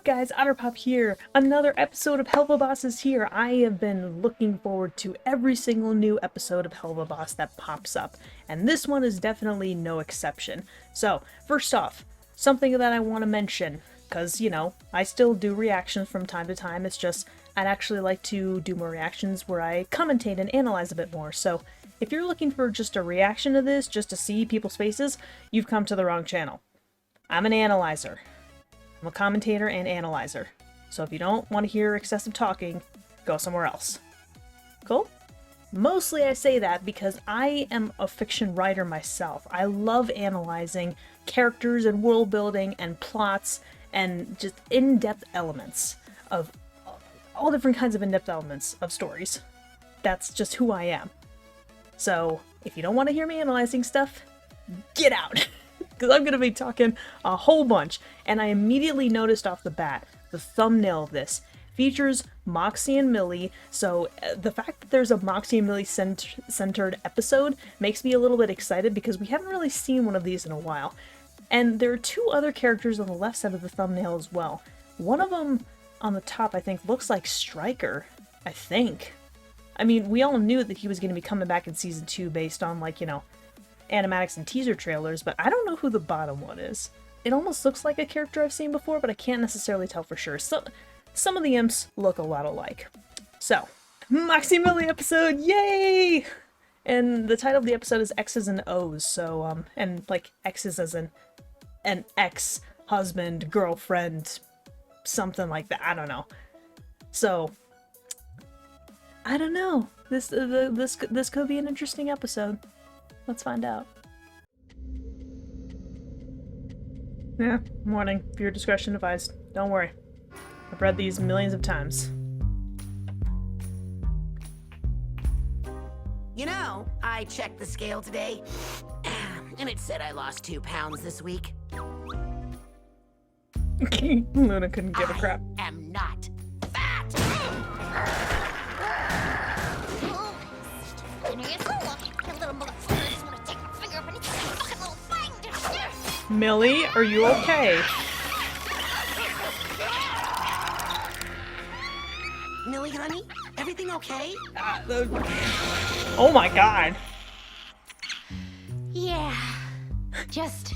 guys? Otterpop here. Another episode of Helluva Boss is here. I have been looking forward to every single new episode of Helluva Boss that pops up, and this one is definitely no exception. So, first off, something that I want to mention, because, you know, I still do reactions from time to time, it's just I'd actually like to do more reactions where I commentate and analyze a bit more. So, if you're looking for just a reaction to this, just to see people's faces, you've come to the wrong channel. I'm an analyzer. I'm a commentator and analyzer. So if you don't want to hear excessive talking, go somewhere else. Cool? Mostly I say that because I am a fiction writer myself. I love analyzing characters and world building and plots and just in-depth elements of all different kinds of in-depth elements of stories. That's just who I am. So if you don't want to hear me analyzing stuff, get out! Because I'm going to be talking a whole bunch, and I immediately noticed off the bat, the thumbnail of this features Moxxie and Millie, so the fact that there's a Moxxie and Millie centered episode makes me a little bit excited because we haven't really seen one of these in a while. And there are two other characters on the left side of the thumbnail as well. One of them on the top, I think, looks like Stryker, I think. I mean, we all knew that he was going to be coming back in Season 2 based on, like, you know, animatics and teaser trailers, but I don't know who the bottom one is. It almost looks like a character I've seen before, but I can't necessarily tell for sure. Some of the imps look a lot alike. So, Moxxie Millie episode, yay! And the title of the episode is X's and O's, so, and like X's as an ex-husband, girlfriend, something like that, I don't know. So, I don't know. This could be an interesting episode. Let's find out. Yeah, warning. Viewer discretion advised. Don't worry. I've read these millions of times. You know, I checked the scale today, and it said I lost 2 pounds this week. Luna couldn't give a crap. I am not fat! Millie, are you okay? Millie, honey, everything okay? Oh my god. Yeah, just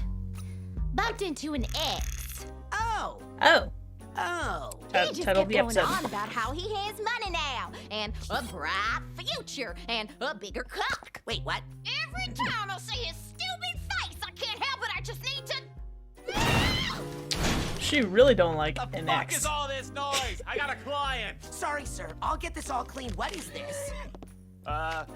bumped into an ex. Oh. Oh. Oh. He just Title of kept the going episode. on about how he has money now, and a bright future, and a bigger cock. Wait, what? Every time I see his stupid face, I can't help it, I just need to... She really don't like The an fuck ex. is all this noise? I got a client. Sorry, sir. I'll get this all cleaned. What is this?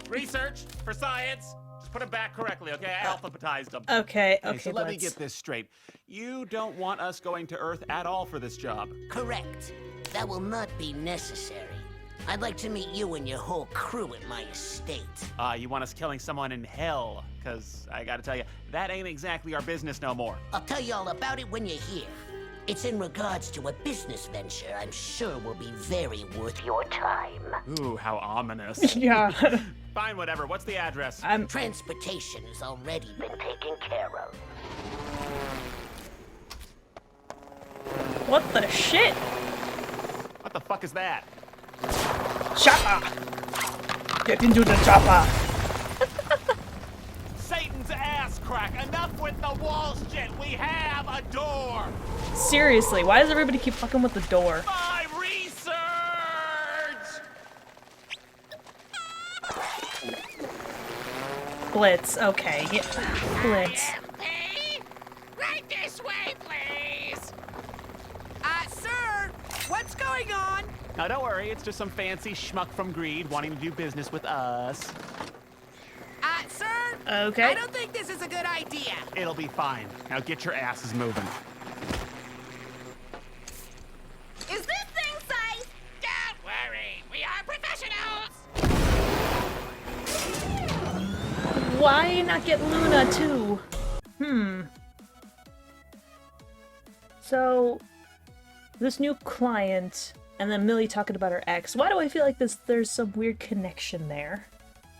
Research for science. Just put them back correctly, okay? I alphabetized them. Okay, Okay, so let me let's... get this straight. You don't want us going to Earth at all for this job. Correct. That will not be necessary. I'd like to meet you and your whole crew at my estate. You want us killing someone in hell? Because I gotta tell you, that ain't exactly our business no more. I'll tell you all about it when you're here. It's in regards to a business venture I'm sure will be very worth your time. Ooh, how ominous. Yeah. Fine, whatever. What's the address? Transportation has already been taken care of. What the shit? What the fuck is that? Chopper! Get into the chopper! Satan's ass crack! Enough with the wall shit! We have a door! Seriously, why does everybody keep fucking with the door? My research! Blitz, okay. Yeah. Blitz. Right this way, please! Sir, what's going on? Now don't worry, it's just some fancy schmuck from Greed wanting to do business with us. Sir? Okay. I don't think this is a good idea. It'll be fine. Now get your asses moving. Is this thing safe? Don't worry, we are professionals! Why not get Luna too? So, this new client, and then Millie talking about her ex. Why do I feel like there's some weird connection there?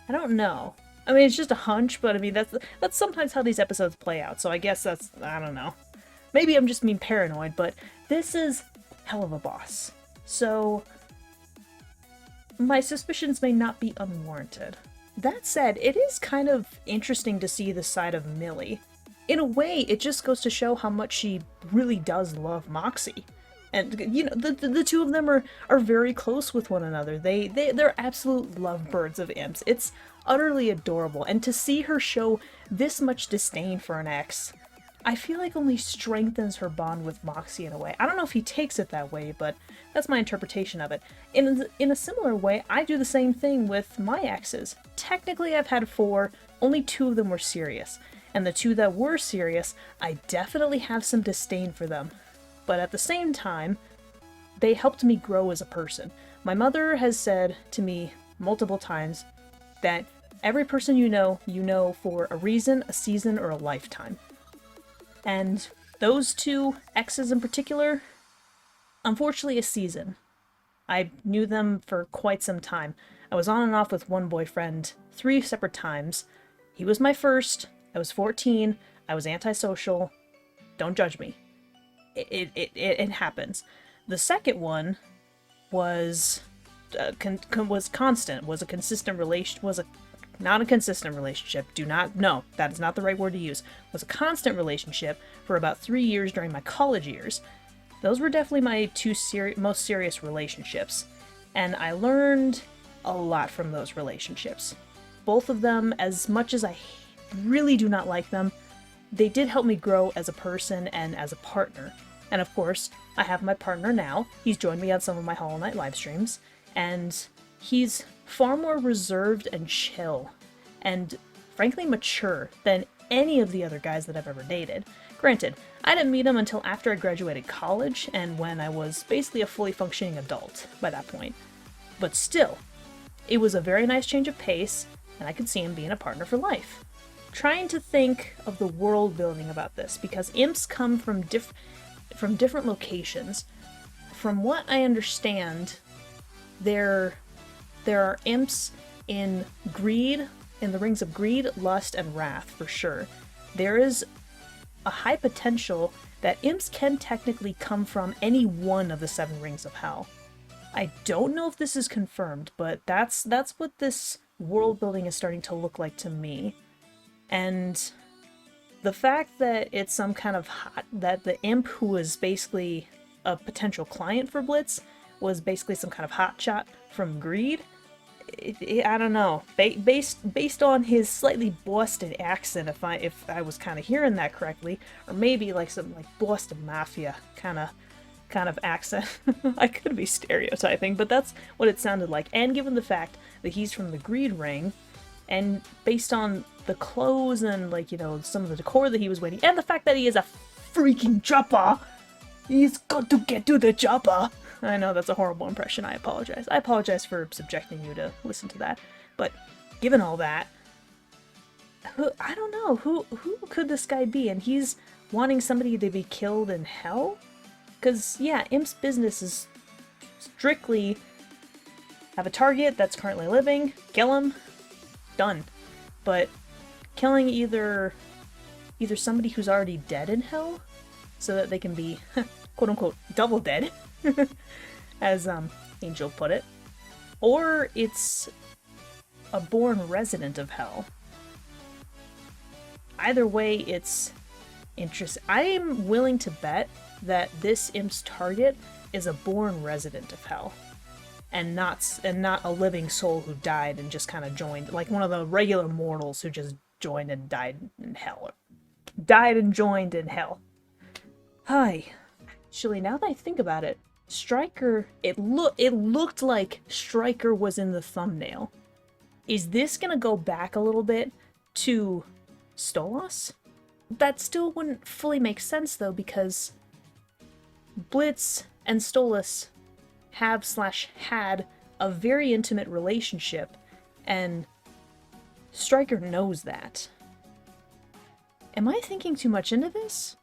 I don't know. I mean, it's just a hunch, but I mean, that's sometimes how these episodes play out, so I guess that's, I don't know. Maybe I'm just being paranoid, but this is Helluva Boss. So, my suspicions may not be unwarranted. That said, it is kind of interesting to see the side of Millie. In a way, it just goes to show how much she really does love Moxxie. And, you know, the two of them are very close with one another. They're absolute lovebirds of imps. It's utterly adorable, and to see her show this much disdain for an ex, I feel like only strengthens her bond with Moxxie in a way. I don't know if he takes it that way, but that's my interpretation of it. In a similar way, I do the same thing with my exes. Technically, I've had 4, only 2 of them were serious. And the 2 that were serious, I definitely have some disdain for them. But at the same time, they helped me grow as a person. My mother has said to me multiple times that every person you know for a reason, a season, or a lifetime. And those 2 exes in particular, unfortunately a season. I knew them for quite some time. I was on and off with one boyfriend 3 separate times. He was my first. I was 14. I was antisocial. Don't judge me. It happens. The second one was constant. Was a consistent relation. Not a consistent relationship. No, that is not the right word to use. Was a constant relationship for about 3 years during my college years. Those were definitely my 2 most serious relationships, and I learned a lot from those relationships. Both of them, as much as I really do not like them, they did help me grow as a person and as a partner. And of course, I have my partner now. He's joined me on some of my Hollow Knight live streams, and he's far more reserved and chill, and frankly mature than any of the other guys that I've ever dated. Granted, I didn't meet him until after I graduated college, and when I was basically a fully functioning adult by that point. But still, it was a very nice change of pace, and I could see him being a partner for life. Trying to think of the world building about this, because imps come from different locations. From what I understand, there are imps in Greed, in the Rings of Greed, Lust, and Wrath, for sure. There is a high potential that imps can technically come from any one of the 7 Rings of Hell. I don't know if this is confirmed, but that's what this world building is starting to look like to me. And the fact that it's some kind of that the imp who was basically a potential client for Blitz was basically some kind of hotshot from Greed, I don't know. Based on his slightly Boston accent, if I was kind of hearing that correctly, or maybe like some like Boston Mafia kind of accent. I could be stereotyping, but that's what it sounded like. And given the fact that he's from the Greed Ring, and based on the clothes and, like, you know, some of the decor that he was wearing, and the fact that he is a freaking chopper, he's got to get to the chopper. I know that's a horrible impression. I apologize. I apologize for subjecting you to listen to that. But given all that, I don't know, who could this guy be? And he's wanting somebody to be killed in hell? Because, yeah, Imp's business is strictly have a target that's currently living, kill him, done. But killing either somebody who's already dead in hell, so that they can be, quote-unquote, double dead, as Angel put it, or it's a born resident of hell. Either way, it's interesting. I'm willing to bet that this imp's target is a born resident of hell, and not a living soul who died and just kind of joined, like one of the regular mortals who just joined and died in hell, or died and joined in hell. Hi. Actually, now that I think about it, Stryker, it looked like Stryker was in the thumbnail. Is this gonna go back a little bit to Stolas? That still wouldn't fully make sense, though, because Blitz and Stolas have/had a very intimate relationship, and Stryker knows that. Am I thinking too much into this?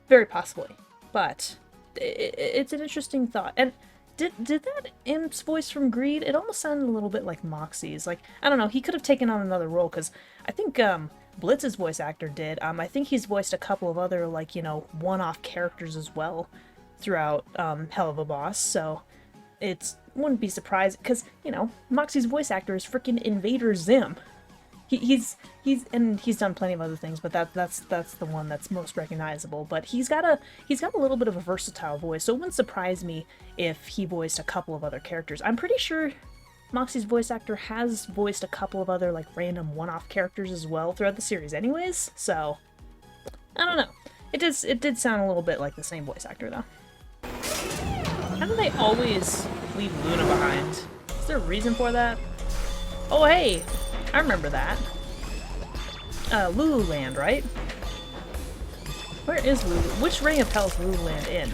Very possibly, but it's an interesting thought. And did that imp's voice from Greed, it almost sounded a little bit like Moxxie's. Like, I don't know, he could have taken on another role, because I think Blitz's voice actor did. I think he's voiced a couple of other, like, you know, one-off characters as well. throughout Helluva Boss, so it wouldn't be surprised because, you know, Moxxie's voice actor is freaking Invader Zim. He's done plenty of other things, but that's the one that's most recognizable. But he's got a little bit of a versatile voice, so it wouldn't surprise me if he voiced a couple of other characters. I'm pretty sure Moxxie's voice actor has voiced a couple of other like random one-off characters as well throughout the series anyways, so I don't know. It did sound a little bit like the same voice actor though. How do they always leave Luna behind? Is there a reason for that? Oh hey! I remember that. Lululand, right? Where is Lulu? Which ring of hell is Lululand in?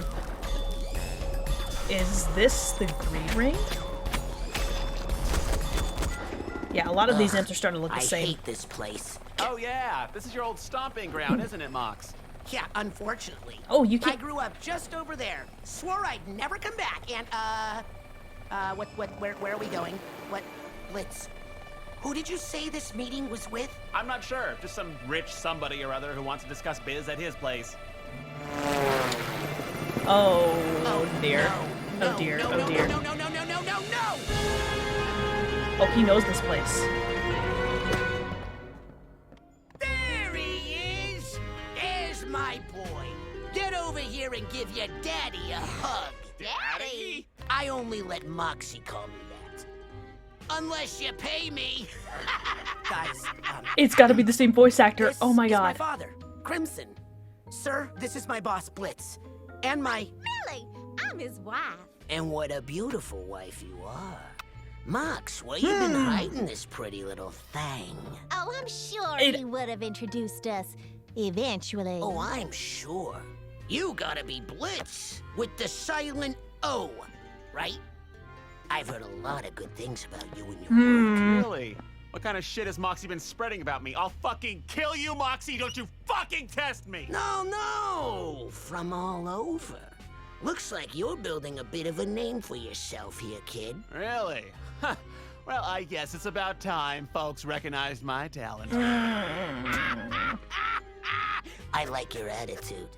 Is this the Greed Ring? Yeah, a lot of these imps are starting to look the same. I hate this place. Oh yeah, this is your old stomping ground, isn't it, Mox? Yeah, unfortunately. Oh, you can't. I grew up just over there. Swore I'd never come back. And where are we going? What, Blitz? Who did you say this meeting was with? I'm not sure. Just some rich somebody or other who wants to discuss biz at his place. Oh dear. No, Oh dear. no, Oh dear. No, no, no, no, no, no, no! Oh, he knows this place. There he is! There's my boy. Get over here and give your daddy a hug. Daddy? I only let Moxxie call me that. Unless you pay me. Guys, It's got to be the same voice actor. this Oh my is my god. father, Crimson. Sir, this is my boss, Blitz. And my... Really? I'm his wife. And what a beautiful wife you are. Mox, where you been hiding this pretty little thing? Oh, I'm sure It- he would have introduced us eventually. Oh, I'm sure. You gotta be Blitz with the silent O, right? I've heard a lot of good things about you and your work. Really? What kind of shit has Moxxie been spreading about me? I'll fucking kill you, Moxxie! Don't you fucking test me! No! From all over. Looks like you're building a bit of a name for yourself here, kid. Really? Huh. Well, I guess it's about time folks recognized my talent. I like your attitude.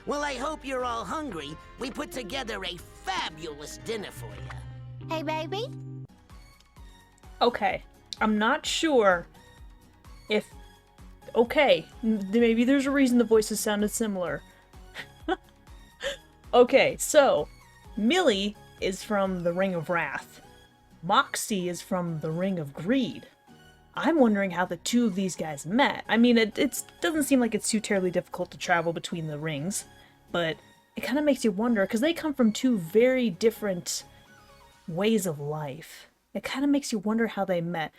Well, I hope you're all hungry. We put together a fabulous dinner for you. Hey, baby. Okay. I'm not sure if... Okay. Maybe there's a reason the voices sounded similar. Okay, so... Millie is from the Ring of Wrath. Moxxie is from the Ring of Greed. I'm wondering how the two of these guys met. I mean, it doesn't seem like it's too terribly difficult to travel between the rings, but it kind of makes you wonder, because they come from two very different ways of life. It kind of makes you wonder how they met.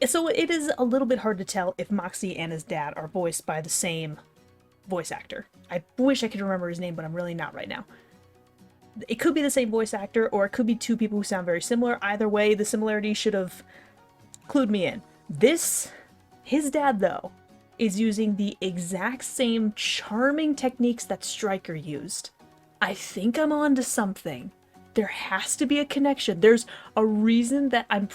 So it is a little bit hard to tell if Moxxie and his dad are voiced by the same voice actor. I wish I could remember his name, but I'm really not right now. It could be the same voice actor, or it could be two people who sound very similar. Either way, the similarity should have clued me in. His dad, though, is using the exact same charming techniques that Stryker used. I think I'm on to something. There has to be a connection. There's a reason that I'm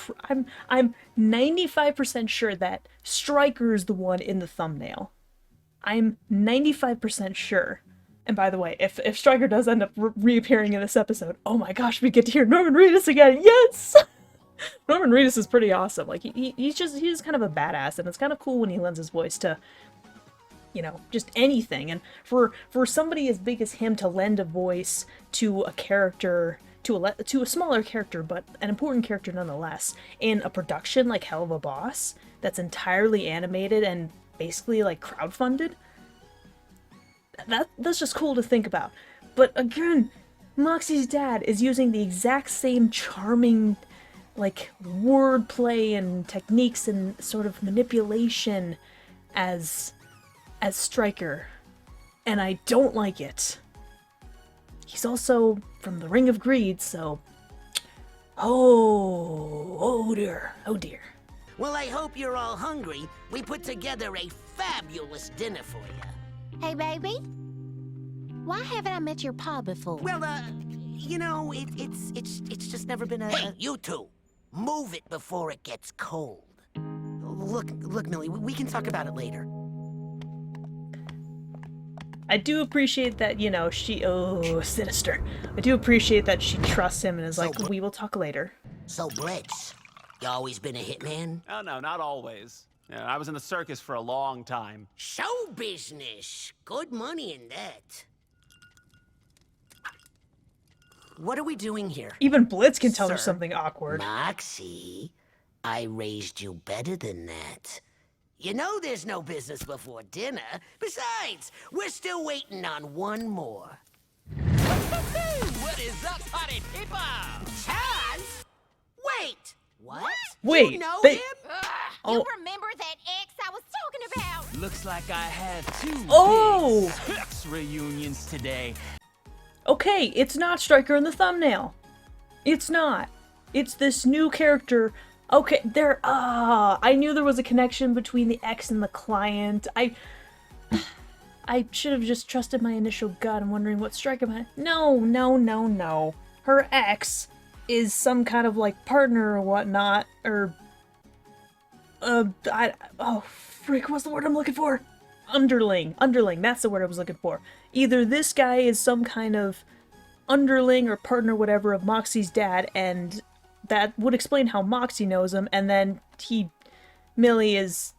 95% sure that Stryker is the one in the thumbnail. I'm 95% sure. And by the way, if Stryker does end up reappearing in this episode, oh my gosh, we get to hear Norman Reedus again. Yes! Norman Reedus is pretty awesome. Like he's just kind of a badass, and it's kind of cool when he lends his voice to, you know, just anything. And for somebody as big as him to lend a voice to a character, to a smaller character, but an important character nonetheless, in a production like Helluva Boss that's entirely animated and basically like crowdfunded, that's just cool to think about. But again, Moxxie's dad is using the exact same charming, like, wordplay and techniques and sort of manipulation as Stryker, and I don't like it. He's also from the Ring of Greed, so... Oh dear. Well, I hope you're all hungry. We put together a fabulous dinner for you. Hey, baby. Why haven't I met your pa before? Well, you know, it's just never been a... Hey, you two! Move it before it gets cold. Look, Millie, we can talk about it later. I do appreciate that, you know, she... Oh, sinister. I do appreciate that she trusts him and is like, we will talk later. So, Blitz, you always been a hitman? Oh, no, not always. Yeah, I was in the circus for a long time. Show business. Good money in that. What are we doing here? Even Blitz can tell there's Sir. something awkward. Moxxie, I raised you better than that. You know there's no business before dinner. Besides, we're still waiting on one more. What is up, party people? Chaz? Wait! What? Wait, You know they- him? Oh. You remember that ex I was talking about? Looks like I have two Oh! big sex reunions today. Okay, it's not Stryker in the thumbnail. It's not. It's this new character. Okay, I knew there was a connection between the ex and the client. I should have just trusted my initial gut. I'm wondering what Stryker might... No. Her ex is some kind of, like, partner or whatnot, or... oh, freak, what's the word I'm looking for? Underling, that's the word I was looking for. Either this guy is some kind of underling or partner, whatever, of Moxxie's dad, and that would explain how Moxxie knows him, and then he's Millie's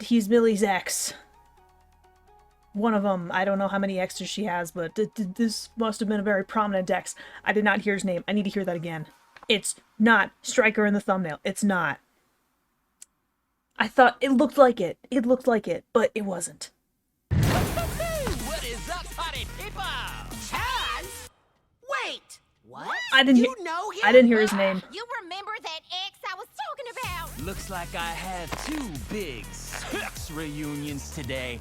ex. One of them. I don't know how many exes she has, but this must have been a very prominent ex. I did not hear his name. I need to hear that again. It's not Stryker in the thumbnail. It's not. I thought it looked like it. It looked like it, but it wasn't. What is up, party people? Chaz? Wait! What? I didn't You hear. know him? I didn't hear his name. You remember that ex I was talking about? Looks like I have two big sex reunions today.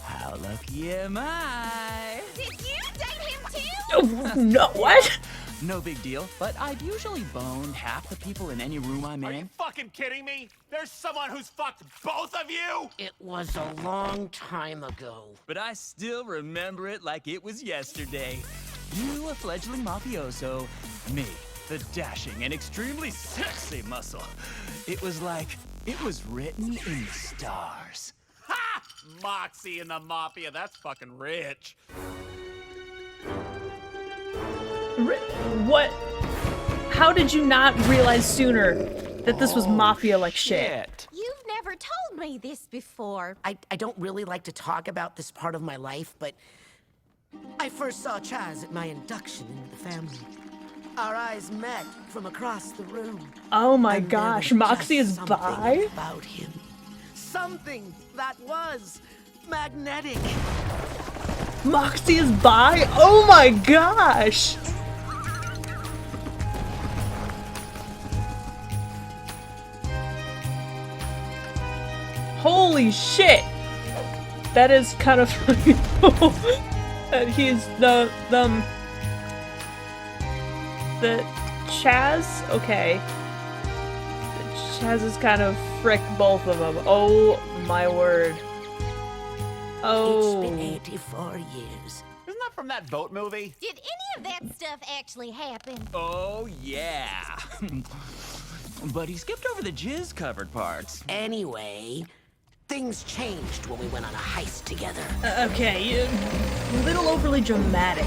How lucky am I? Did you date him too? Oh, no, what? No big deal, but I've usually boned half the people in any room I'm Are you in. fucking kidding me? There's someone who's fucked both of you? It was a long time ago. But I still remember it like it was yesterday. You, a fledgling mafioso, me, the dashing and extremely sexy muscle. It was like it was written in the stars. Ha! Moxxie and the Mafia, that's fucking rich. What? How did you not realize sooner that this was mafia-like shit? You've never told me this before. I don't really like to talk about this part of my life, but I first saw Chaz at my induction into the family. Our eyes met from across the room. Oh my And there gosh, was Moxxie just is something bi? about him. Something that was magnetic. Moxxie is bi? Oh my gosh! Holy shit! That is kind of funny. That he's the Chaz? Okay. Chaz is kind of frick both of them. Oh my word. Oh. It's been 84 years. Isn't that from that boat movie? Did any of that stuff actually happen? Oh, yeah. But he skipped over the jizz-covered parts. Anyway, things changed when we went on a heist together. Okay, a little overly dramatic.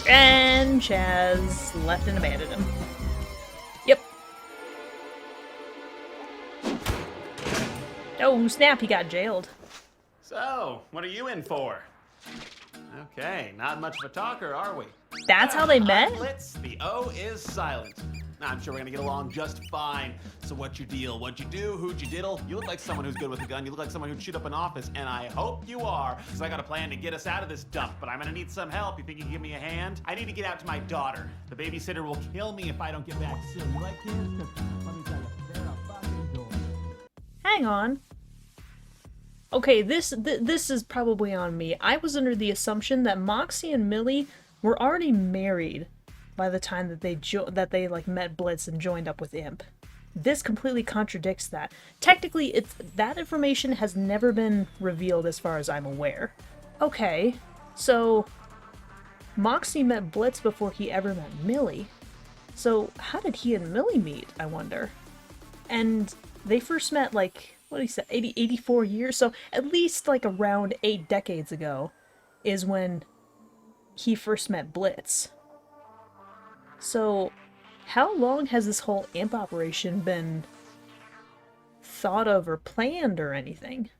And Chaz left and abandoned him. Yep. Oh, snap, he got jailed. So, what are you in for? Okay, not much of a talker, are we? That's how they I'm met? Blitz, the O is silent. I'm sure we're gonna get along just fine. So what's your deal? What'd you do? Who'd you diddle? You look like someone who's good with a gun. You look like someone who'd shoot up an office, and I hope you are, because I got a plan to get us out of this dump, but I'm gonna need some help. You think you can give me a hand? I need to get out to my daughter. The babysitter will kill me if I don't get back soon. You like kids? 'Cause let me tell you, they're a fucking joy. Hang on. Okay, this is probably on me. I was under the assumption that Moxxie and Millie were already married by the time that they like met Blitz and joined up with Imp. This completely contradicts that. Technically, that information has never been revealed as far as I'm aware. Okay, so Moxxie met Blitz before he ever met Millie. So how did he and Millie meet, I wonder? And they first met, like, what did he say, 84 years? So at least, like, around 8 decades ago is when he first met Blitz. So how long has this whole amp operation been thought of or planned or anything?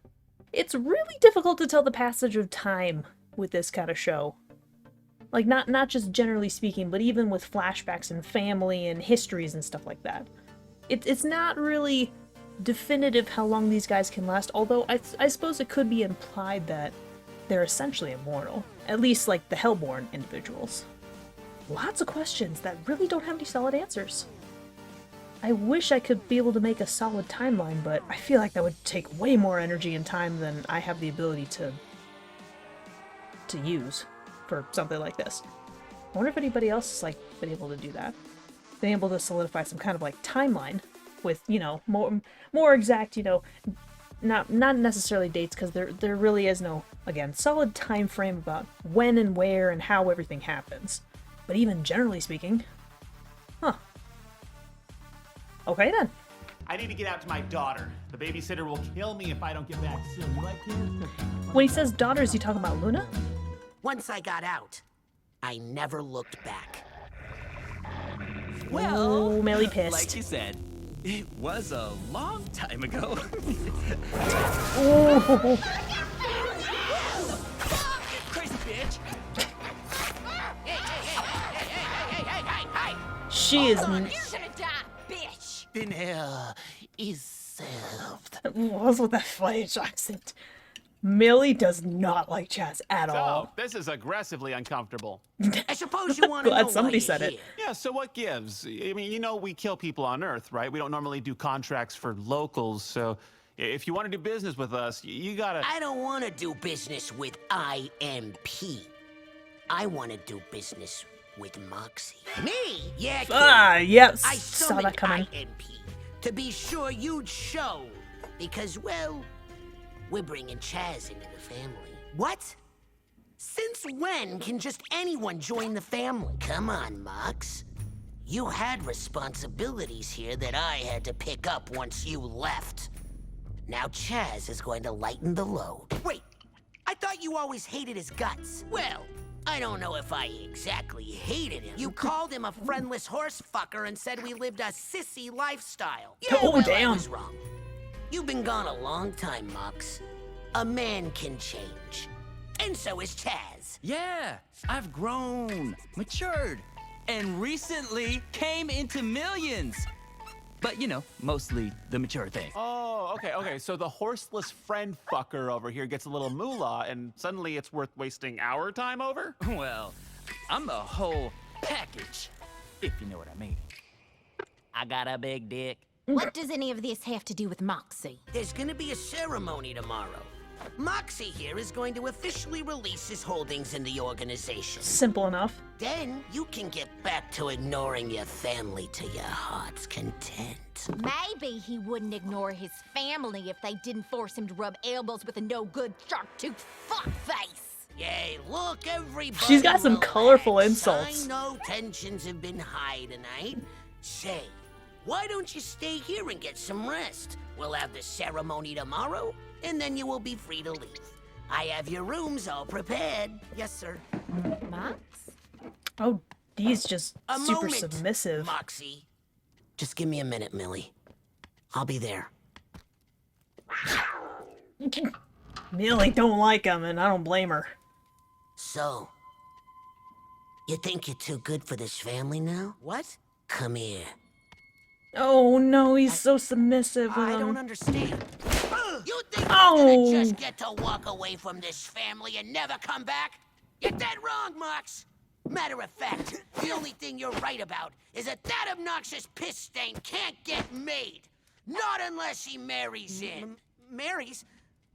It's really difficult to tell the passage of time with this kind of show. Like, not just generally speaking, but even with flashbacks and family and histories and stuff like that. It's not really definitive how long these guys can last, although I suppose it could be implied that they're essentially immortal. At least, like, the Hellborn individuals. Lots of questions that really don't have any solid answers. I wish I could be able to make a solid timeline, but I feel like that would take way more energy and time than I have the ability to use for something like this. I wonder if anybody else has, like, been able to do that. Been able to solidify some kind of, like, timeline with, you know, more exact, you know, not necessarily dates, because there really is no, again, solid time frame about when and where and how everything happens. But even generally speaking, huh. Okay then. I need to get out to my daughter. The babysitter will kill me if I don't get back soon. You like kids? When he says daughters, you talking about Luna? Once I got out, I never looked back. Well, Ooh, Millie pissed. like you said, it was a long time ago. Ooh. Crazy bitch. She is... You're gonna die, bitch! Dinner is served. What's with that French accent? Millie does not like Chaz at So, all. this is aggressively uncomfortable. I suppose you want to Glad know somebody why said you're it. here. Yeah, so what gives? I mean, you know we kill people on Earth, right? We don't normally do contracts for locals, so if you want to do business with us, you gotta... I don't want to do business with IMP. I want to do business with Moxxie. Me? Yeah, kid. Ah, yep, I saw summoned that coming. IMP to be sure you'd show. Because, well, we're bringing Chaz into the family. What? Since when can just anyone join the family? Come on, Mox. You had responsibilities here that I had to pick up once you left. Now Chaz is going to lighten the load. Wait, I thought you always hated his guts. Well, I don't know if I exactly hated him. You called him a friendless horse fucker and said we lived a sissy lifestyle. Yeah, Oh, well, damn. I was wrong. You've been gone a long time, Mox. A man can change. And so is Chaz. Yeah, I've grown, matured, and recently came into millions. But, you know, mostly the mature thing. Oh, okay. So the horseless friend fucker over here gets a little moolah, and suddenly it's worth wasting our time over? Well, I'm the whole package, if you know what I mean. I got a big dick. What does any of this have to do with Moxxie? There's gonna be a ceremony tomorrow. Moxxie here is going to officially release his holdings in the organization. Simple enough. Then you can get back to ignoring your family to your heart's content. Maybe he wouldn't ignore his family if they didn't force him to rub elbows with a no-good shark-toothed fuckface. Yay, look, everybody. She's got some relax. colorful insults. I know tensions have been high tonight. Say, why don't you stay here and get some rest? We'll have the ceremony tomorrow, and then you will be free to leave. I have your rooms all prepared. Yes, sir. Mox? Oh, Dee's just A super moment, submissive. Moxxie. Just give me a minute, Millie. I'll be there. Millie don't like him, and I don't blame her. So, you think you're too good for this family now? What? Come here. Oh no, he's so submissive with I him. don't understand. You think Oh. you're gonna just get to walk away from this family and never come back? You're dead wrong, Mox. Matter of fact, the only thing you're right about is that that obnoxious piss stain can't get made. Not unless he marries in. Marries?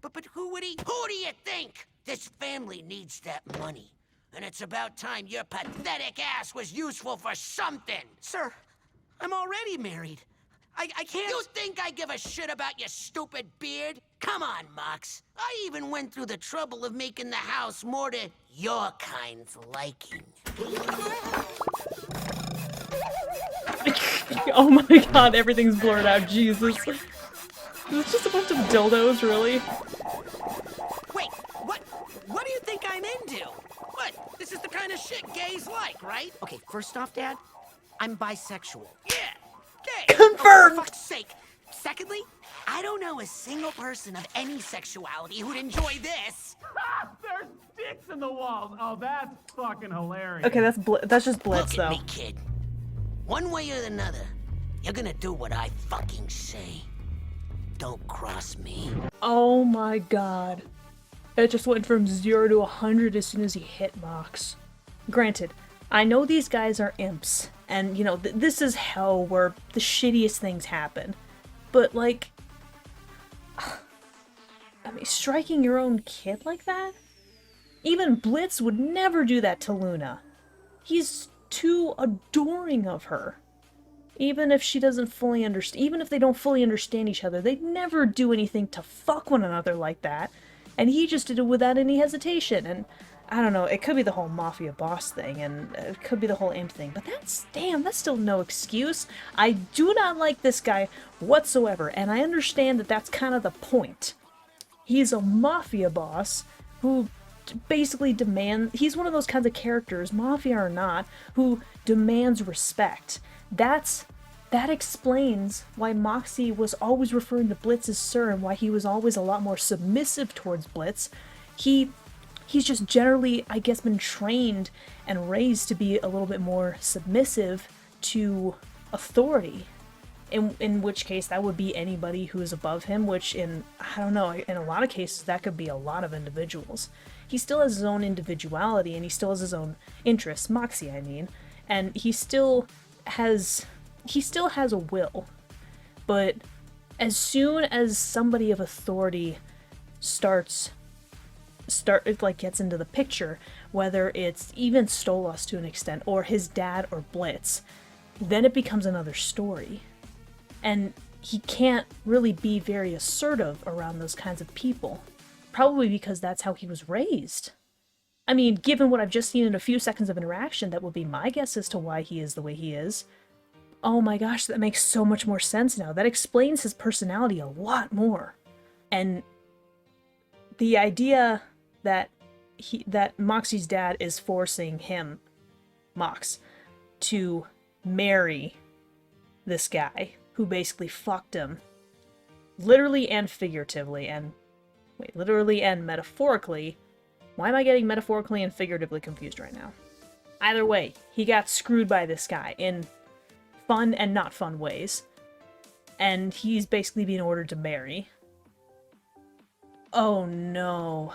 But who would he? Who do you think? This family needs that money. And it's about time your pathetic ass was useful for something. Sir, I'm already married. I can't... You think I give a shit about your stupid beard? Come on, Mox. I even went through the trouble of making the house more to your kind's liking. Oh my god, everything's blurred out, Jesus. Is this just a bunch of dildos, really? Wait, what do you think I'm into? What? This is the kind of shit gays like, right? Okay, first off, Dad, I'm bisexual. Yeah, gay. Confirmed! Oh, for fuck's sake. Secondly, I don't know a single person of any sexuality who'd enjoy this. There's dicks in the walls. Oh, that's fucking hilarious. Okay, that's just Blitz, Look though. at me, kid. One way or another, you're gonna do what I fucking say. Don't cross me. Oh my god. It just went from 0 to 100 as soon as he hit Mox. Granted, I know these guys are imps, and, you know, this is hell where the shittiest things happen. But, like... I mean, striking your own kid like that? Even Blitz would never do that to Luna. He's too adoring of her. Even if she doesn't fully understand, even if they don't fully understand each other, they'd never do anything to fuck one another like that. And he just did it without any hesitation. And I don't know, it could be the whole mafia boss thing, and it could be the whole imp thing, but that's still no excuse. I do not like this guy whatsoever, and I understand that that's kind of the point. He's a mafia boss who basically he's one of those kinds of characters, mafia or not, who demands respect. That explains why Moxxie was always referring to Blitz as Sir, and why he was always a lot more submissive towards Blitz. He's just generally, I guess, been trained and raised to be a little bit more submissive to authority. In which case, that would be anybody who is above him, which I don't know, in a lot of cases, that could be a lot of individuals. He still has his own individuality, and he still has his own interests, Moxxie, I mean, and he still has a will. But as soon as somebody of authority gets into the picture, whether it's even Stolas to an extent, or his dad, or Blitz, then it becomes another story. And he can't really be very assertive around those kinds of people. Probably because that's how he was raised. I mean, given what I've just seen in a few seconds of interaction, that would be my guess as to why he is the way he is. Oh my gosh, that makes so much more sense now. That explains his personality a lot more. And the idea that Moxxie's dad is forcing him, Mox, to marry this guy who basically fucked him, literally and figuratively, and literally and metaphorically. Why am I getting metaphorically and figuratively confused right now? Either way, he got screwed by this guy in fun and not fun ways, and he's basically being ordered to marry. Oh no.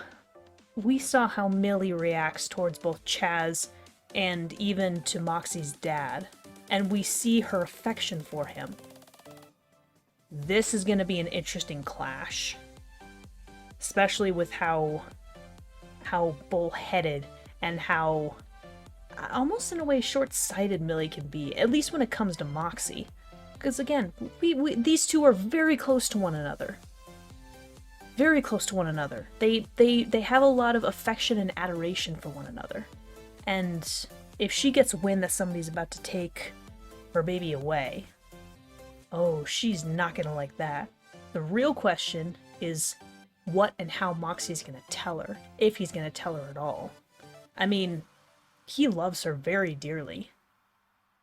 We saw how Millie reacts towards both Chaz and even to Moxxie's dad, and we see her affection for him. This is going to be an interesting clash, especially with how bullheaded and how almost in a way short-sighted Millie can be, at least when it comes to Moxxie. Because again, these two are very close to one another. Very close to one another. They have a lot of affection and adoration for one another. And if she gets wind that somebody's about to take her baby away, oh, she's not gonna like that. The real question is what and how Moxxie's gonna tell her, if he's gonna tell her at all. I mean, he loves her very dearly,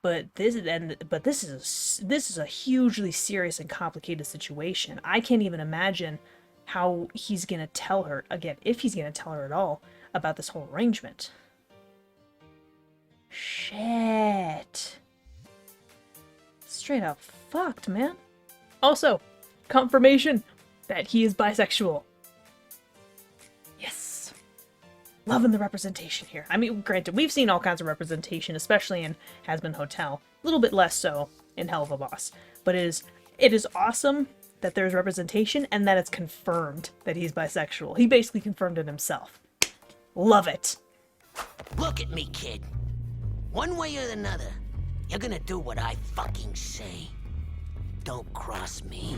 but this is a hugely serious and complicated situation. I can't even imagine how he's gonna tell her, again, if he's gonna tell her at all, about this whole arrangement. Shit. Straight up fucked, man. Also, confirmation that he is bisexual. Yes. Loving the representation here. I mean, granted, we've seen all kinds of representation, especially in Has Been Hotel. A little bit less so in Helluva Boss. But it is awesome that there's representation and that it's confirmed that he's bisexual. He basically confirmed it himself. Love it. Look at me, kid. One way or another, you're gonna do what I fucking say. Don't cross me.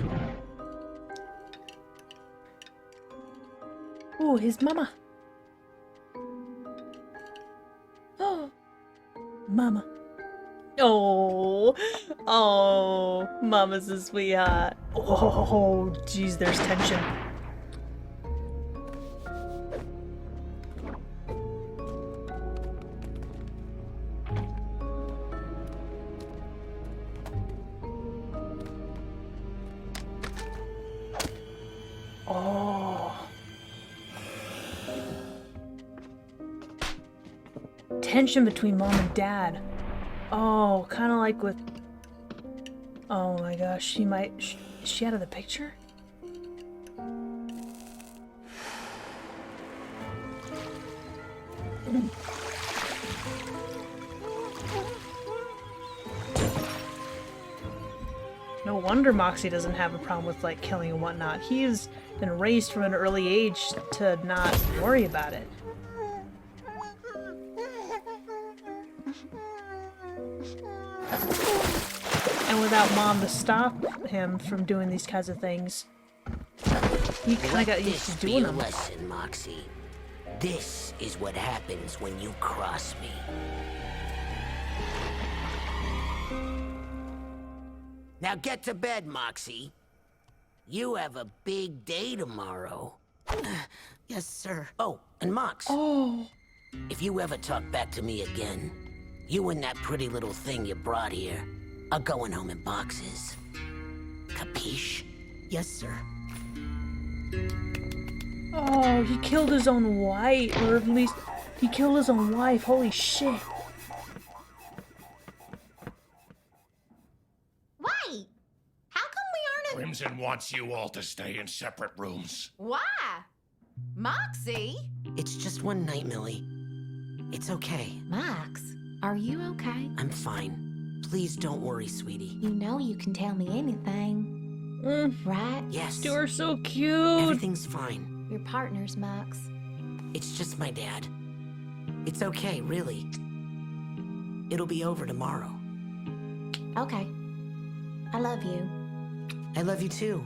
Ooh, his mama. Oh, mama. Oh, oh, Mama's a sweetheart. Oh, geez, there's tension. Oh. Tension between mom and dad. Oh, kind of like with... Oh my gosh, she might... Is she out of the picture? No wonder Moxxie doesn't have a problem with, like, killing and whatnot. He's been raised from an early age to not worry about it. And without mom to stop him from doing these kinds of things, he kind of got used to doing them. Lesson, Moxxie. This is what happens when you cross me. Now get to bed, Moxxie. You have a big day tomorrow. Yes, sir. Oh, and Mox. Oh. If you ever talk back to me again, you and that pretty little thing you brought here are going home in boxes. Capiche? Yes, sir. Oh, he killed his own wife, or at least he killed his own wife. Holy shit. Wait! How come we aren't in... Crimson wants you all to stay in separate rooms. Why? Moxxie? It's just one night, Millie. It's okay. Mox, are you okay? I'm fine. Please don't worry, sweetie. You know you can tell me anything, right? Yes. You're so cute. Everything's fine. Your partner's Mox. It's just my dad. It's okay, really. It'll be over tomorrow. Okay. I love you. I love you too.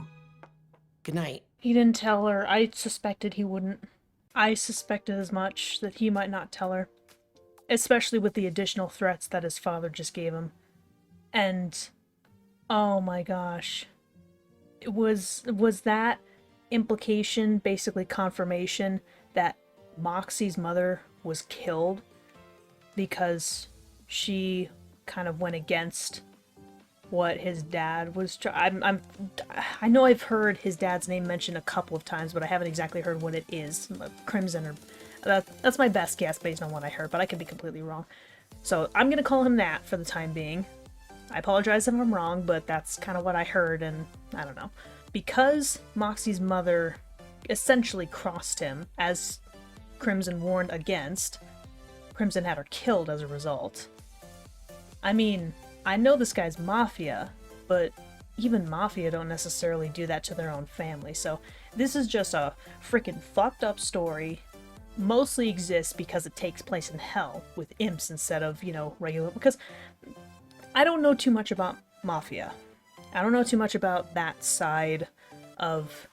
Good night. He didn't tell her. I suspected he wouldn't. I suspected as much that he might not tell her. Especially with the additional threats that his father just gave him. And... oh my gosh. Was that implication basically confirmation that Moxxie's mother was killed because she kind of went against what his dad was I know I've heard his dad's name mentioned a couple of times, but I haven't exactly heard what it is. Crimson, or that's my best guess based on what I heard, but I could be completely wrong. So I'm gonna call him that for the time being. I apologize if I'm wrong, but that's kind of what I heard, and I don't know. Because Moxxie's mother essentially crossed him, as Crimson warned against, Crimson had her killed as a result. I mean, I know this guy's mafia, but even mafia don't necessarily do that to their own family, so this is just a freaking fucked up story. Mostly exists because it takes place in hell, with imps instead of, you know, regular, because I don't know too much about mafia. I don't know too much about that side of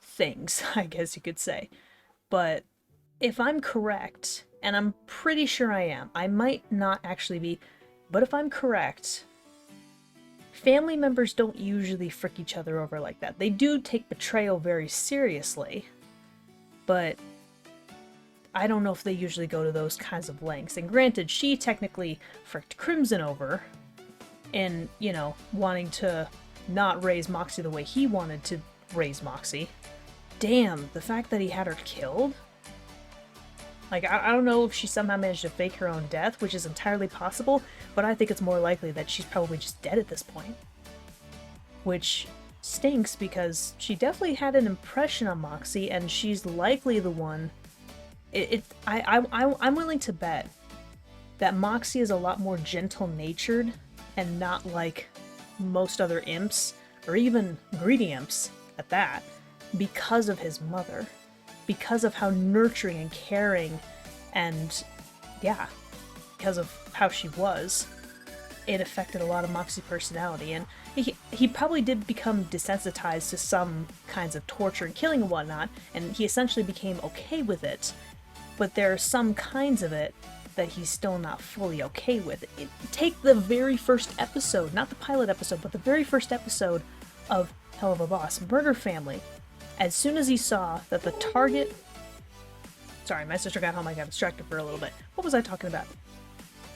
things, I guess you could say. But if I'm correct, and I'm pretty sure I am, I might not actually be, but if I'm correct, family members don't usually frick each other over like that. They do take betrayal very seriously, but I don't know if they usually go to those kinds of lengths. And granted, she technically fricked Crimson over in, you know, wanting to not raise Moxxie the way he wanted to raise Moxxie. Damn, the fact that he had her killed? Like, I don't know if she somehow managed to fake her own death, which is entirely possible, but I think it's more likely that she's probably just dead at this point. Which stinks, because she definitely had an impression on Moxxie, and she's likely the one... I'm willing to bet that Moxxie is a lot more gentle-natured and not like most other imps, or even greedy imps at that, because of his mother. Because of how nurturing and caring and, yeah, because of how she was, it affected a lot of Moxxie's personality. And he probably did become desensitized to some kinds of torture and killing and whatnot, and he essentially became okay with it. But there are some kinds of it that he's still not fully okay with. Take the very first episode, not the pilot episode, but the very first episode of Helluva Boss, Murder Family. As soon as he saw that the target... Sorry, my sister got home, I got distracted for a little bit. What was I talking about?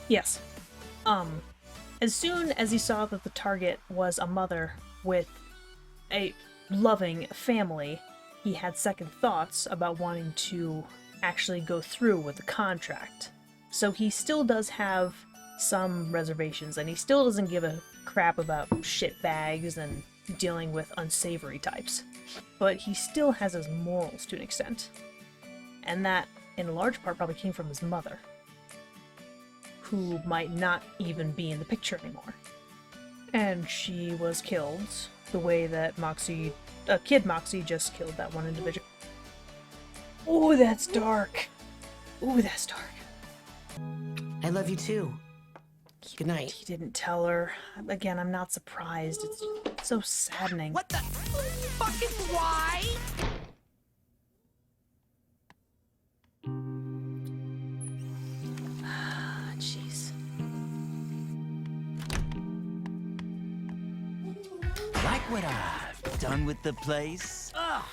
Yes. As soon as he saw that the target was a mother with a loving family, he had second thoughts about wanting to actually go through with the contract. So he still does have some reservations, and he still doesn't give a crap about shitbags and dealing with unsavory types. But he still has his morals to an extent. And that, in large part, probably came from his mother, who might not even be in the picture anymore. And she was killed the way that Moxxie, Kid Moxxie just killed that one individual. Oh, that's dark. Oh, that's dark. I love you too. Good night. He didn't tell her. Again, I'm not surprised. It's so saddening. What the fucking why? Jeez. Like what I've done with the place? Ugh.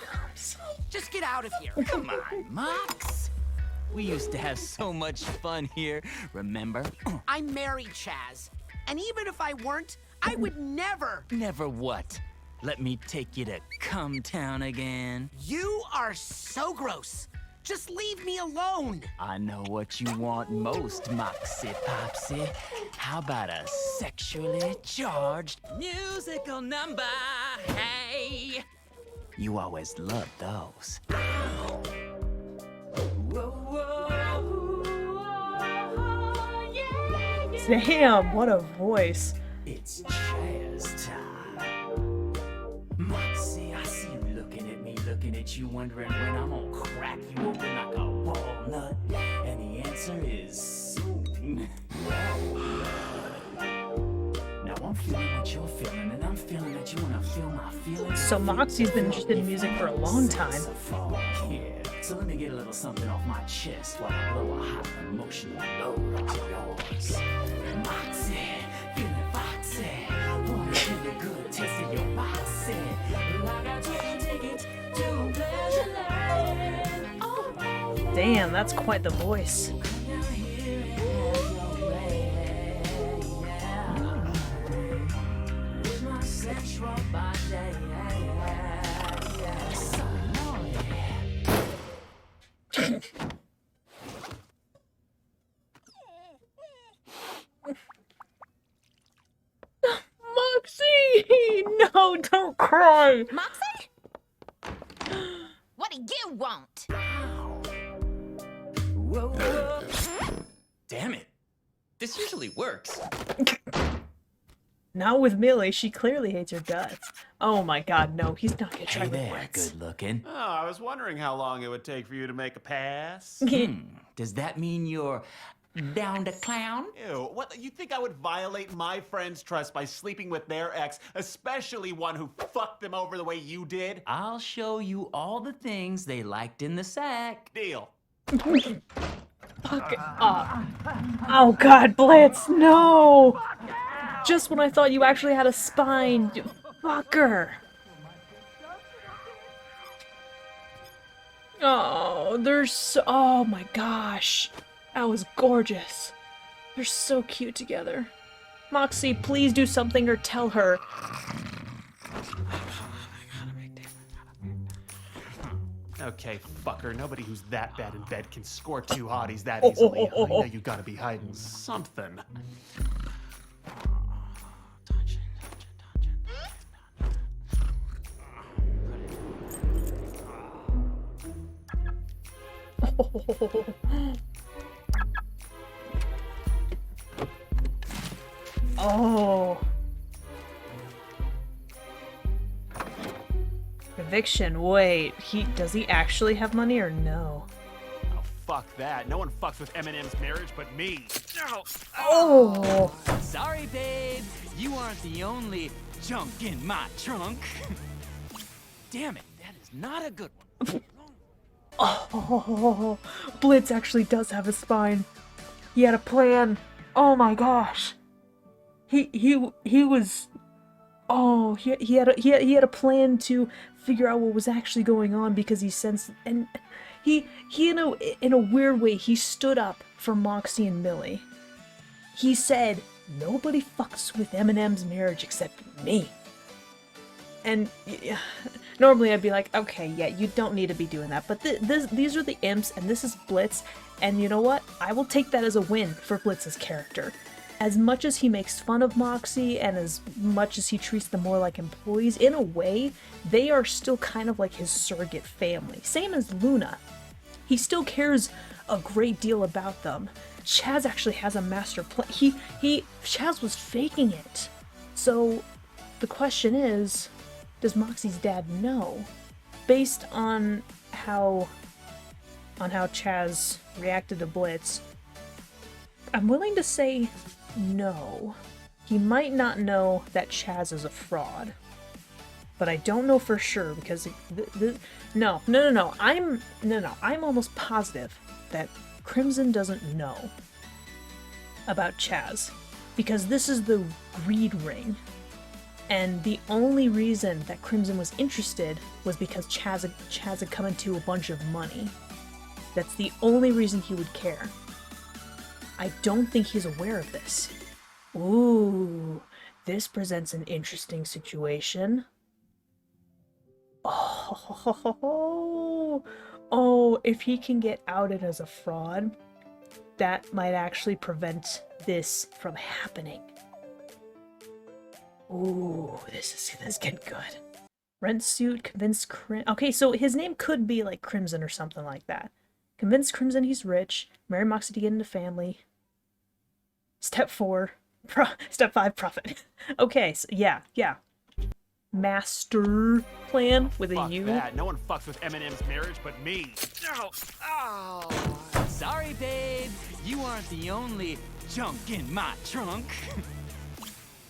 Just get out of here. Come on, Mox. We used to have so much fun here, remember? I'm married, Chaz. And even if I weren't, I would never. Never what? Let me take you to Come Town again. You are so gross. Just leave me alone. I know what you want most, Moxie Popsy. How about a sexually charged musical number? Hey! You always loved those. Damn, what a voice. It's Chaz time. Moxie, I see you looking at you, wondering when I'm gonna crack you open like a walnut. And the answer is soon. Now I'm feeling what you're feeling, and I'm feeling that you wanna feel my feelings. So Moxie's been interested in music for a long time. Yeah. So let me get a little something off my chest while I blow a hot emotional load onto yours. Moxie, feeling foxy. Wanna feel the good taste of your moxie. Like I took a ticket to Pleasureland. Oh, Damn, that's quite the voice. Moxie! No, don't cry! Moxie? What do you want? Damn it. This usually works. Not with Millie, she clearly hates her guts. Oh my god, no, he's not gonna try Hey with there, Wits. good looking. Oh, I was wondering how long it would take for you to make a pass. Does that mean you're down to clown? Ew, what, you think I would violate my friend's trust by sleeping with their ex, especially one who fucked them over the way you did? I'll show you all the things they liked in the sack. Deal. Fuck up. Oh god, Blitz, no! Just when I thought you actually had a spine, you fucker. Oh, they're so... Oh my gosh. That was gorgeous. They're so cute together. Moxie, please do something or tell her. Okay, fucker, nobody who's that bad in bed can score two hotties that easily. I know you gotta be hiding something. Oh. Eviction, wait, does he actually have money or no? Oh, fuck that. No one fucks with Eminem's marriage but me. No. Oh. Sorry, babe. You aren't the only junk in my trunk. Damn it, that is not a good one. Oh, Blitz actually does have a spine. He had a plan. Oh my gosh. He was. Oh, he had a plan to figure out what was actually going on because he sensed, and he in a weird way he stood up for Moxxie and Millie. He said, "Nobody fucks with Eminem's marriage except me." And normally I'd be like, okay, yeah, you don't need to be doing that. But these are the imps, and this is Blitz. And you know what? I will take that as a win for Blitz's character. As much as he makes fun of Moxxie, and as much as he treats them more like employees, in a way, they are still kind of like his surrogate family. Same as Luna. He still cares a great deal about them. Chaz actually has a master plan. Chaz was faking it. So the question is, does Moxxie's dad know? Based on how Chaz reacted to Blitz, I'm willing to say no. He might not know that Chaz is a fraud. But I don't know for sure because no. I'm almost positive that Crimson doesn't know about Chaz because this is the greed ring. And the only reason that Crimson was interested was because Chaz had come into a bunch of money. That's the only reason he would care. I don't think he's aware of this. Ooh, this presents an interesting situation. Oh, if he can get outed as a fraud, that might actually prevent this from happening. Ooh, this is getting good. Rent suit, convince Crimson. Okay, so his name could be like Crimson or something like that. Convince Crimson he's rich. Marry Moxxie to get into family. Step 4. Step 5, profit. Okay, so yeah. Master plan with a Fuck U. that. No one fucks with Eminem's marriage but me. Oh, sorry, babe. You aren't the only junk in my trunk.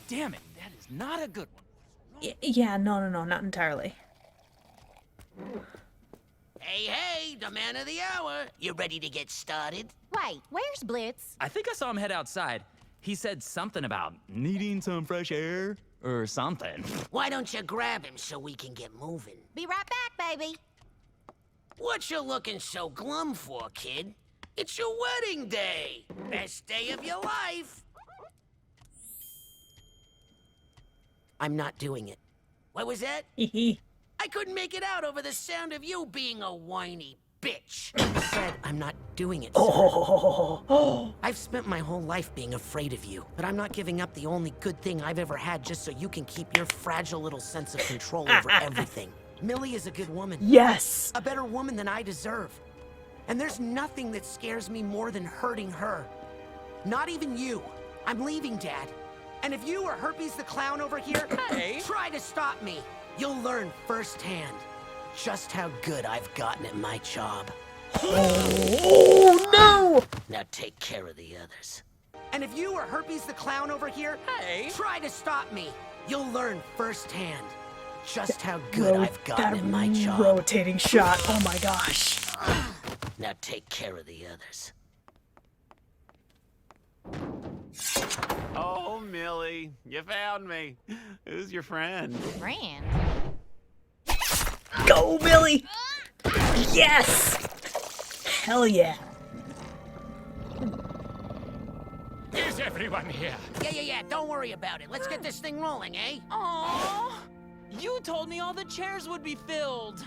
Damn it, that is not a good one. Yeah, no, not entirely. Hey, the man of the hour. You ready to get started? Wait, where's Blitz? I think I saw him head outside. He said something about needing some fresh air or something. Why don't you grab him so we can get moving? Be right back, baby. What you looking so glum for, kid? It's your wedding day. Best day of your life. I'm not doing it. What was that? I couldn't make it out over the sound of you being a whiny bitch. I said I'm not doing it, sir. I've spent my whole life being afraid of you, but I'm not giving up the only good thing I've ever had just so you can keep your fragile little sense of control over everything. Millie is a good woman. Yes! A better woman than I deserve. And there's nothing that scares me more than hurting her. Not even you. I'm leaving, Dad. And if you or Herpes the Clown over here try to stop me, you'll learn firsthand just how good I've gotten at my job. Oh no! Now take care of the others. And if you or Herpes the Clown over here try to stop me, you'll learn firsthand just how good I've gotten at my job. Rotating shot. Oh my gosh. Now take care of the others. Oh, Millie, you found me. Who's your friend? Friend? Go, Billy! Yes! Hell yeah. Is everyone here? Yeah. Don't worry about it. Let's get this thing rolling, eh? Aww. You told me all the chairs would be filled.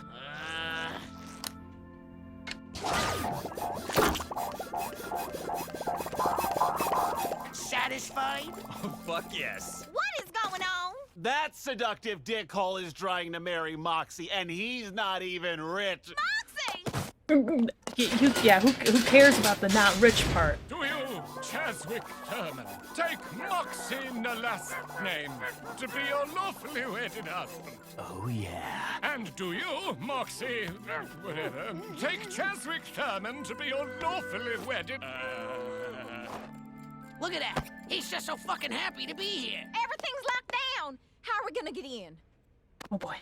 Satisfied? Oh, fuck yes. What is going on? That seductive dickhole is trying to marry Moxxie, and he's not even rich. Moxxie! Who cares about the not rich part? Do you, Chaswick Thurman, take Moxxie in the last name to be your lawfully wedded husband? Oh, yeah. And do you, Moxxie, whatever, take Chaswick Thurman to be your lawfully wedded... Look at that. He's just so fucking happy to be here. Everything's locked down. How are we gonna get in? Oh boy.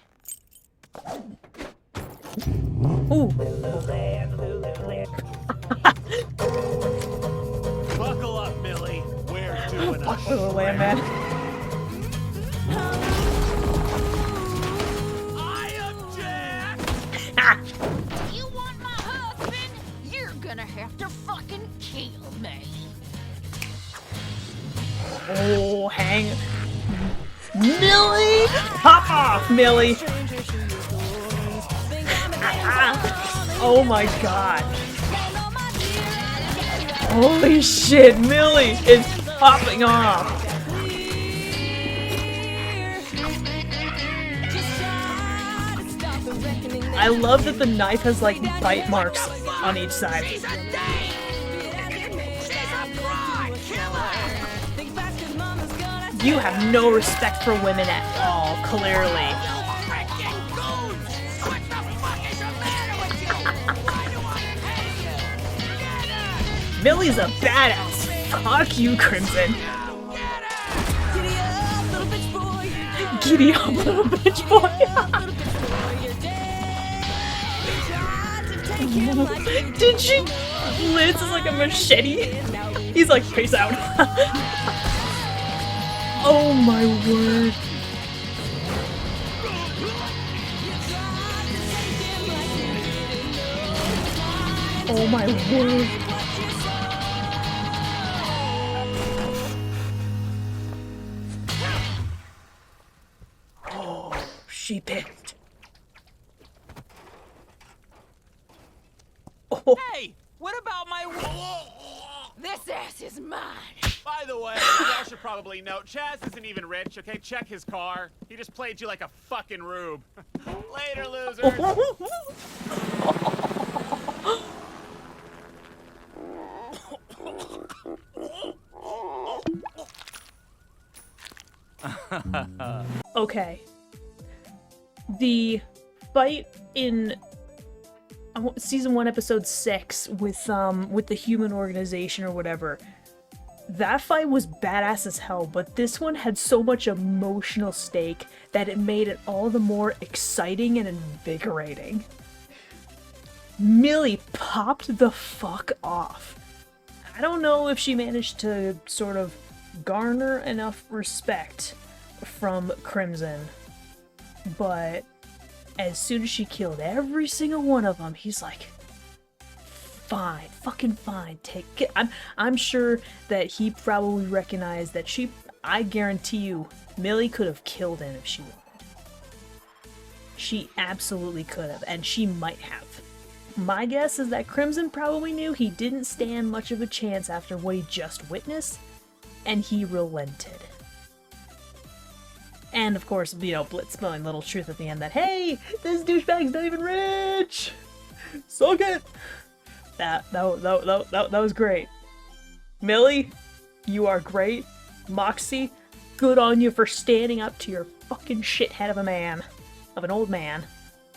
Ooh. Fuck push. Little lamb man. I object! You want my husband? You're gonna have to fucking kill me. Oh, hang. Millie! Pop off, Millie! Oh my god. Holy shit, Millie is popping off. I love that the knife has like bite marks on each side. She's a dame! She's a broad! Kill her! You have no respect for women at all, clearly. Freaking goons! What the fuck is the matter with you? Why do I hate you? Get her! Millie's a badass. Fuck you, Crimson. Get her! Giddy up, little bitch boy. Did she? Liz is like a machete. He's like, peace out. Oh my word. Oh my word. Oh, she picked. Oh. Hey, what about my... This ass is mine. By the way, y'all should probably note, Chaz isn't even rich, okay? Check his car. He just played you like a fucking rube. Later, losers. Okay. The fight in season 1 episode 6 with the human organization or whatever, that fight was badass as hell, but this one had so much emotional stake that it made it all the more exciting and invigorating. Millie popped the fuck off. I don't know if she managed to sort of garner enough respect from Crimson, but as soon as she killed every single one of them, he's like, fine, fucking fine, take it. I'm sure that he probably recognized that I guarantee you, Millie could have killed him if she wanted. She absolutely could have, and she might have. My guess is that Crimson probably knew he didn't stand much of a chance after what he just witnessed, and he relented. And of course, you know, Blitz spilling little truth at the end that, hey, this douchebag's not even rich! Suck it! That was great. Millie, you are great. Moxxie, good on you for standing up to your fucking shithead of a man. Of an old man.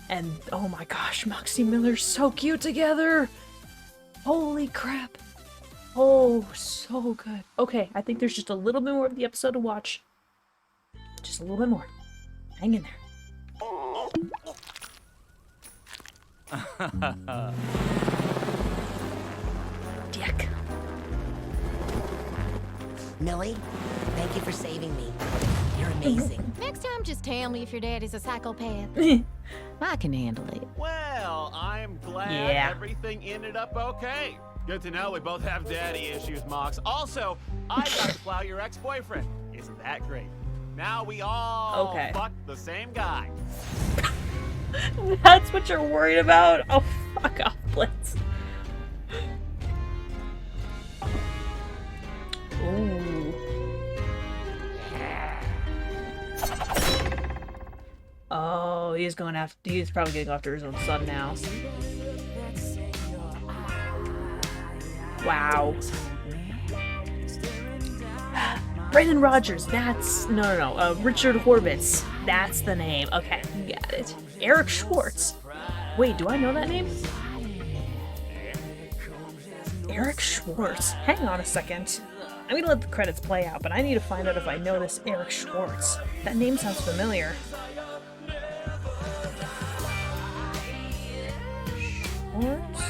And oh my gosh, Moxxie Miller's so cute together! Holy crap. Oh, so good. Okay, I think there's just a little bit more of the episode to watch. Just a little bit more. Hang in there. Dick. Millie, thank you for saving me. You're amazing. Next time, just tell me if your daddy's a psychopath. I can handle it. Well, I'm glad Yeah. everything ended up okay. Good to know we both have daddy issues, Mox. Also, I got to plow your ex-boyfriend. Isn't that great? Now we all fuck the same guy. That's what you're worried about? Oh, fuck off, Blitz. Ooh. Oh, he's probably getting after his own son now. Wow. Brandon Rogers, that's... No. Richard Horvitz. That's the name. Okay, got it. Eric Schwartz. Wait, do I know that name? Eric Schwartz. Hang on a second. I'm gonna let the credits play out, but I need to find out if I know this Eric Schwartz. That name sounds familiar. Schwartz?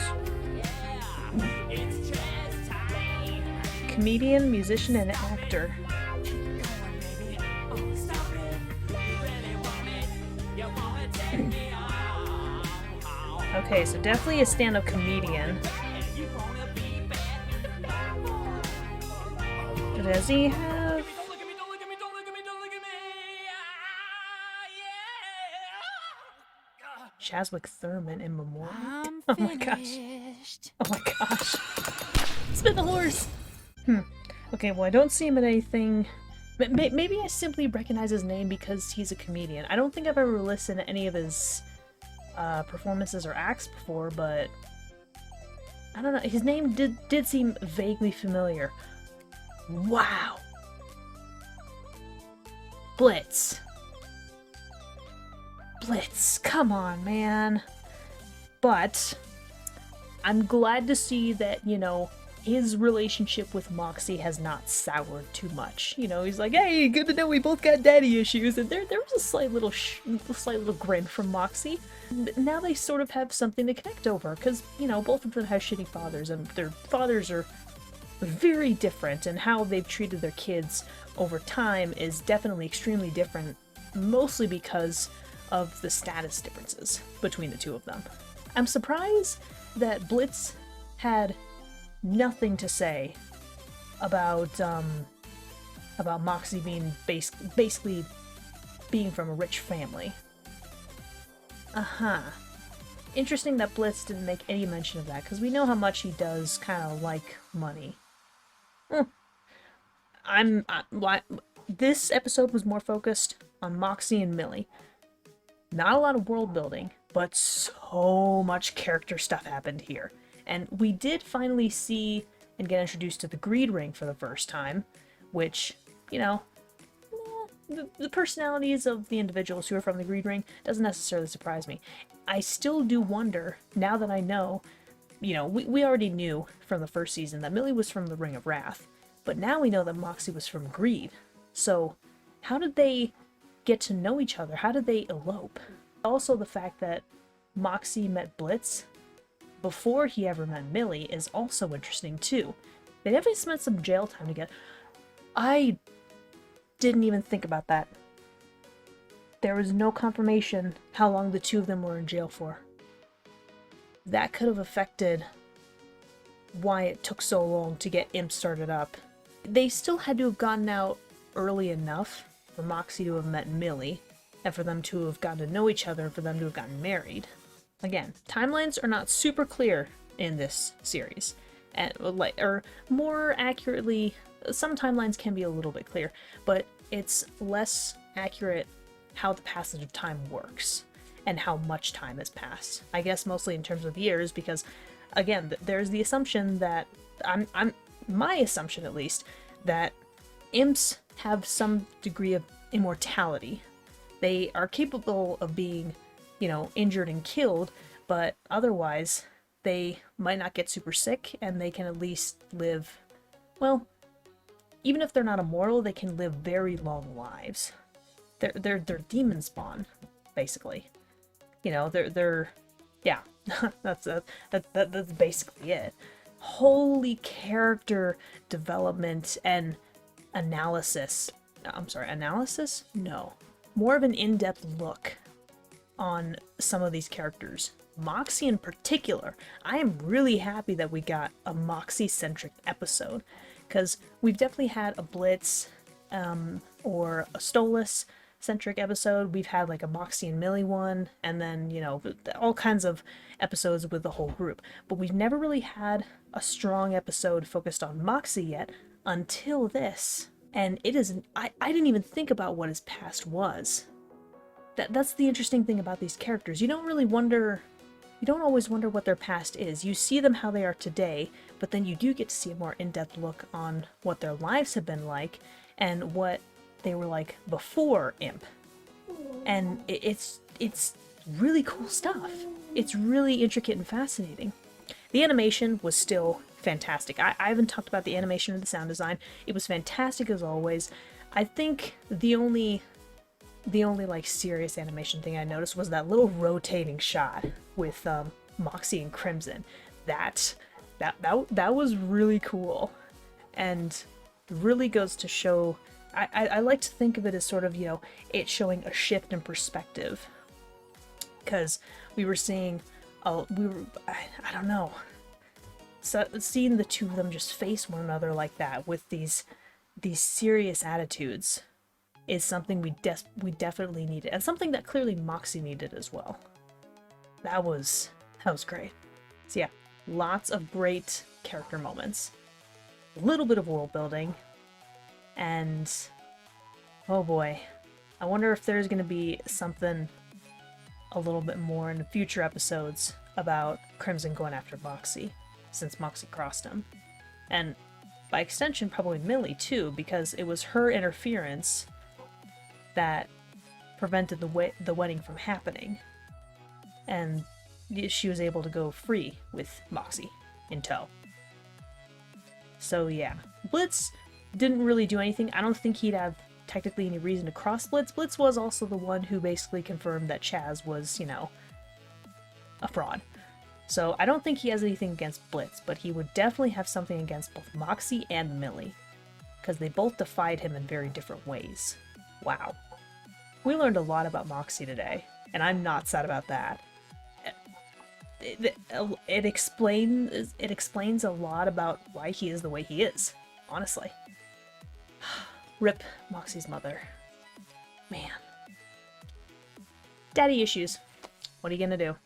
Comedian, musician, and actor. Okay, so definitely a stand-up comedian. Does he have... Chaswick Thurman in memoriam? Oh my gosh. Oh my gosh. Spin the horse! Okay, well I don't see him in anything... Maybe I simply recognize his name because he's a comedian. I don't think I've ever listened to any of his performances or acts before, but... I don't know, his name did seem vaguely familiar. Wow! Blitz. Blitz, come on, man. But I'm glad to see that, you know, his relationship with Moxxie has not soured too much. You know, he's like, hey, good to know we both got daddy issues, and there was a slight little grin from Moxxie. Now they sort of have something to connect over, because, you know, both of them have shitty fathers, and their fathers are very different, and how they've treated their kids over time is definitely extremely different, mostly because of the status differences between the two of them. I'm surprised that Blitz had nothing to say about Moxxie being basically being from a rich family. Interesting that Blitz didn't make any mention of that, because we know how much he does kind of like money. This episode was more focused on Moxxie and Millie. Not a lot of world building, but so much character stuff happened here. And we did finally see and get introduced to the Greed Ring for the first time, which, you know, the personalities of the individuals who are from the Greed Ring doesn't necessarily surprise me. I still do wonder, now that I know, you know, we already knew from the first season that Millie was from the Ring of Wrath, but now we know that Moxxie was from Greed. So, how did they get to know each other? How did they elope? Also, the fact that Moxxie met Blitz before he ever met Millie is also interesting too. They definitely spent some jail time together. I didn't even think about that. There was no confirmation how long the two of them were in jail for. That could have affected why it took so long to get Imp started up. They still had to have gotten out early enough for Moxxie to have met Millie, and for them to have gotten to know each other, and for them to have gotten married. Again, timelines are not super clear in this series, or more accurately, some timelines can be a little bit clear, but it's less accurate how the passage of time works and how much time has passed. I guess mostly in terms of years, because again, there's the assumption that my assumption at least, that imps have some degree of immortality. They are capable of being, you know, injured and killed, but otherwise they might not get super sick, and they can at least live, well, even if they're not immortal, they can live very long lives. They're demon spawn, basically. You know, yeah, that's basically it. Holy character development and analysis. Analysis? No. More of an in-depth look on some of these characters. Moxxie in particular. I am really happy that we got a Moxxie-centric episode, because we've definitely had a Blitz or a Stolas-centric episode. We've had like a Moxxie and Millie one, and then, you know, all kinds of episodes with the whole group. But we've never really had a strong episode focused on Moxxie yet until this. And it isn't, I didn't even think about what his past was. That's the interesting thing about these characters. You don't always wonder what their past is. You see them how they are today, but then you do get to see a more in-depth look on what their lives have been like and what they were like before Imp. And it's really cool stuff. It's really intricate and fascinating. The animation was still fantastic. I haven't talked about the animation or the sound design. It was fantastic as always. I think the only like serious animation thing I noticed was that little rotating shot with Moxxie and Crimson. That was really cool, and really goes to show. I like to think of it as sort of, you know, it showing a shift in perspective, because we were seeing I don't know. So seeing the two of them just face one another like that with these serious attitudes is something we definitely needed, and something that clearly Moxxie needed as well. That was great. So yeah, lots of great character moments, a little bit of world building, and oh boy, I wonder if there's going to be something a little bit more in the future episodes about Crimson going after Moxxie, since Moxxie crossed him. And by extension, probably Millie too, because it was her interference that prevented the wedding from happening. And she was able to go free with Moxxie in tow. So yeah, Blitz didn't really do anything. I don't think he'd have technically any reason to cross Blitz. Blitz was also the one who basically confirmed that Chaz was, you know, a fraud. So I don't think he has anything against Blitz, but he would definitely have something against both Moxxie and Millie, because they both defied him in very different ways. Wow. We learned a lot about Moxxie today, and I'm not sad about that. It explains a lot about why he is the way he is, honestly. Rip Moxxie's mother. Man. Daddy issues. What are you gonna do?